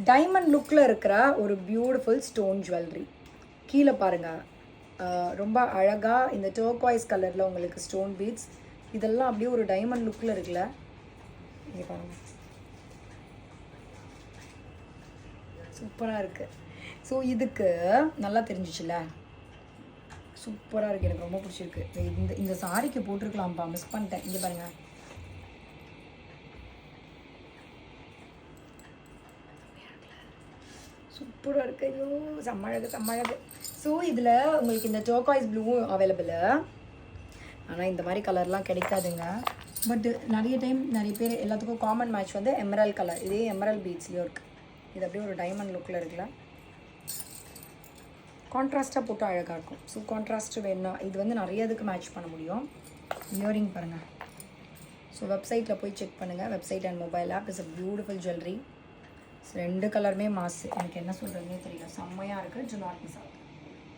Diamond லுக்கில் இருக்கிற ஒரு பியூட்டிஃபுல் ஸ்டோன் ஜுவல்லரி. கீழே பாருங்கள், ரொம்ப அழகாக இந்த டர்க்வைஸ் கலரில் உங்களுக்கு ஸ்டோன் பீட்ஸ். இதெல்லாம் அப்படியே ஒரு டைமண்ட் லுக்கில் இருக்குல்ல. இங்கே பாருங்கள், சூப்பராக இருக்குது. ஸோ இதுக்கு நல்லா தெரிஞ்சிச்சுல, சூப்பராக இருக்குது. எனக்கு ரொம்ப பிடிச்சிருக்கு. இந்த சாரிக்கு போட்டிருக்கலாம்ப்பா, மிஸ் பண்ணிட்டேன். இங்கே பாருங்கள், சூப்பராக இருக்குது. ஐயோ செம்மழகு செம்மழகு. ஸோ இதில் உங்களுக்கு இந்த டர்க்வைஸ் ப்ளூவும் அவைலபிள். ஆனால் இந்த மாதிரி கலர்லாம் கிடைக்காதுங்க. பட் நிறைய டைம் நிறைய பேர் எல்லாத்துக்கும் காமன் மேட்ச் வந்து எமரல் கலர். இதே எமரல் பீட்ஸ்லேயும் இருக்குது. இது அப்படியே ஒரு டைமண்ட் லுக்கில் இருக்குல்ல, கான்ட்ராஸ்ட்டாக போட்டு அழகாக இருக்கும். ஸோ கான்ட்ராஸ்ட்டு வேணும்னா இது வந்து நிறைய இதுக்கு மேட்ச் பண்ண முடியும். இயரிங் பாருங்கள். ஸோ வெப்சைட்டில் போய் செக் பண்ணுங்கள். Website and mobile app is a beautiful jewellery. ரெண்டு கலருமே மாசு. எனக்கு என்ன சொல்கிறதுனே தெரியல, செம்மையாக இருக்குது. Do not miss out.